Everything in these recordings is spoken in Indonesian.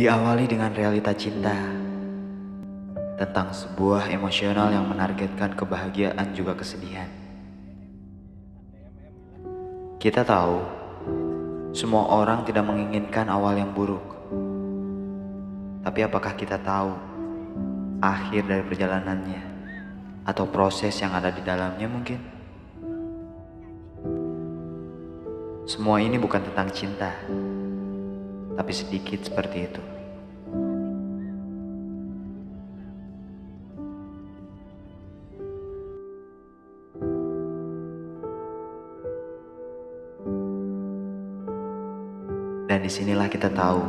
Diawali dengan realita cinta, tentang sebuah emosional yang menargetkan kebahagiaan juga kesedihan. Kita tahu, semua orang tidak menginginkan awal yang buruk. Tapi apakah kita tahu akhir dari perjalanannya atau proses yang ada di dalamnya mungkin? Semua ini bukan tentang cinta, tapi sedikit seperti itu. Dan disinilah kita tahu,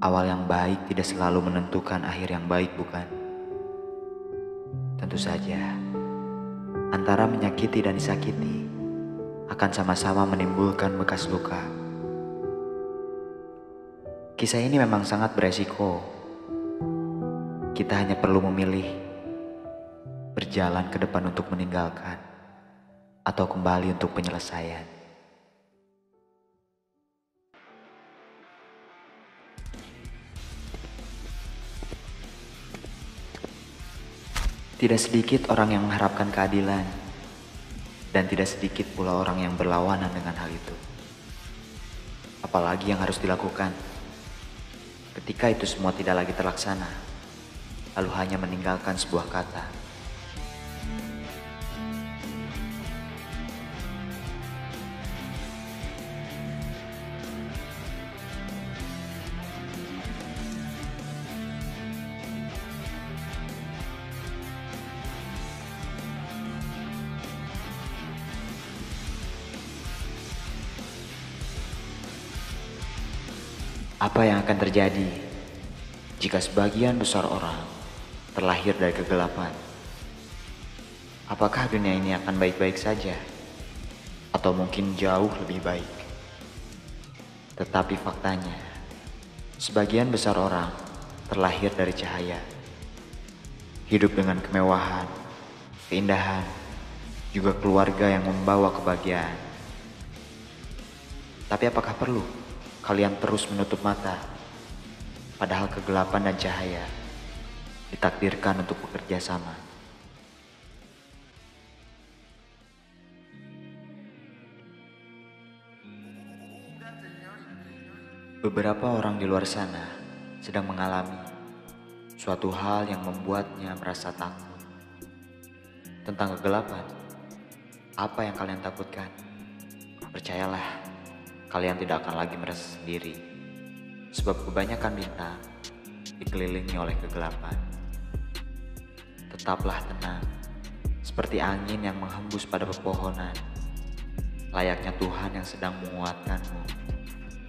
awal yang baik tidak selalu menentukan akhir yang baik, bukan? Tentu saja, antara menyakiti dan disakiti akan sama-sama menimbulkan bekas luka. Kisah ini memang sangat beresiko. Kita hanya perlu memilih berjalan ke depan untuk meninggalkan atau kembali untuk penyelesaian. Tidak sedikit orang yang mengharapkan keadilan, dan tidak sedikit pula orang yang berlawanan dengan hal itu. Apalagi yang harus dilakukan ketika itu semua tidak lagi terlaksana, lalu hanya meninggalkan sebuah kata. Apa yang akan terjadi jika sebagian besar orang terlahir dari kegelapan? Apakah dunia ini akan baik-baik saja? Atau mungkin jauh lebih baik? Tetapi faktanya, sebagian besar orang terlahir dari cahaya, hidup dengan kemewahan, keindahan, juga keluarga yang membawa kebahagiaan. Tapi apakah perlu kalian terus menutup mata, padahal kegelapan dan cahaya ditakdirkan untuk bekerja sama? Beberapa orang di luar sana sedang mengalami suatu hal yang membuatnya merasa takut. Tentang kegelapan, apa yang kalian takutkan? Percayalah, kalian tidak akan lagi merasa sendiri, sebab kebanyakan bintang dikelilingi oleh kegelapan. Tetaplah tenang, seperti angin yang menghembus pada pepohonan, layaknya Tuhan yang sedang menguatkanmu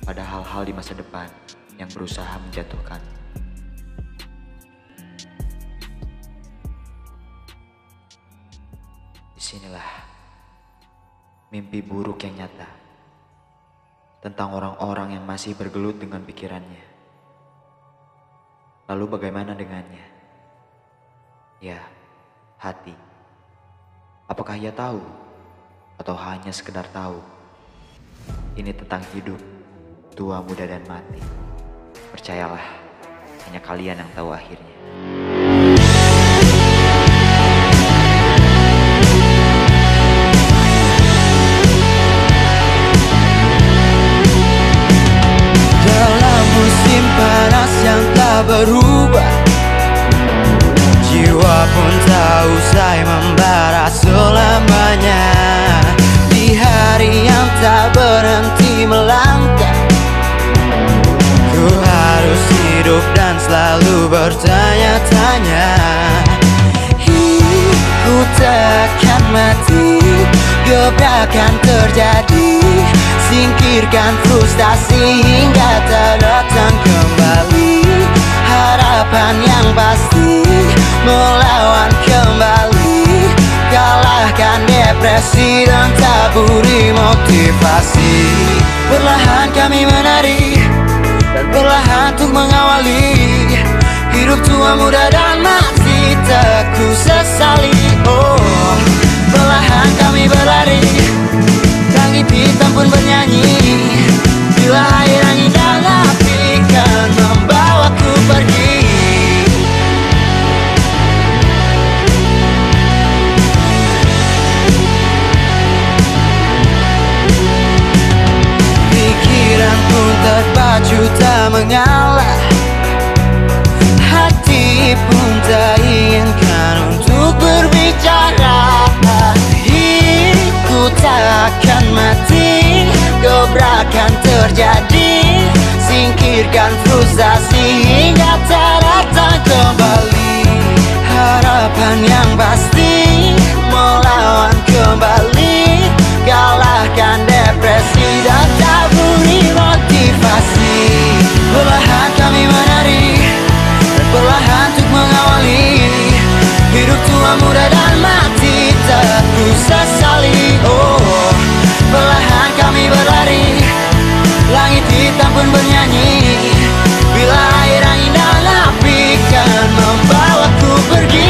pada hal-hal di masa depan yang berusaha menjatuhkan. Disinilah mimpi buruk yang nyata, tentang orang-orang yang masih bergelut dengan pikirannya. Lalu bagaimana dengannya? Ya, hati. Apakah ia tahu? Atau hanya sekedar tahu? Ini tentang hidup, tua, muda, dan mati. Percayalah, hanya kalian yang tahu akhirnya. Panas yang tak berubah, jiwa pun tak usai membara selamanya. Di hari yang tak berhenti melangkah, ku harus hidup dan selalu bertanya-tanya. Ku takkan mati, gebrakan terjadi, singkirkan frustasi hingga tak datang kembali. Harapan yang pasti melawan kembali, kalahkan depresi dan taburi motivasi. Perlahan kami menari dan perlahan untuk mengawali hidup tua, muda, dan mati tak ku sesali. Oh, perlahan kami berlari, langit hitam pun bernyanyi. Bila air angin dan api kan takkan mati, gebrakan terjadi. Singkirkan frustasi hingga tak datang kembali. Harapan yang pasti melawan kembali, kalahkan depresi dan taburi motivasi. Perlahan kami menari dan perlahan untuk mengawali hidup tua, muda dan mati tak ku sesali. Oh, perlahan kami berlari, langit hitam pun bernyanyi. Bila air, angin dan api kan membawaku pergi.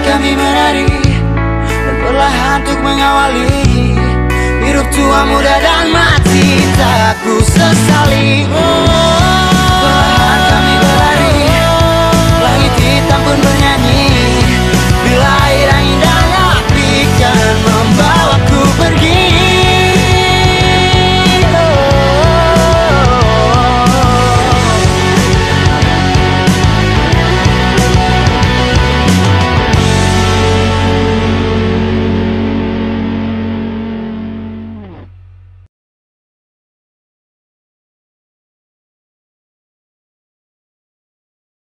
Kami menari dan perlahan untuk mengawali hidup tua, muda dan mati tak ku sesali. Oh, perlahan kami berlari, langit hitam pun bernyanyi.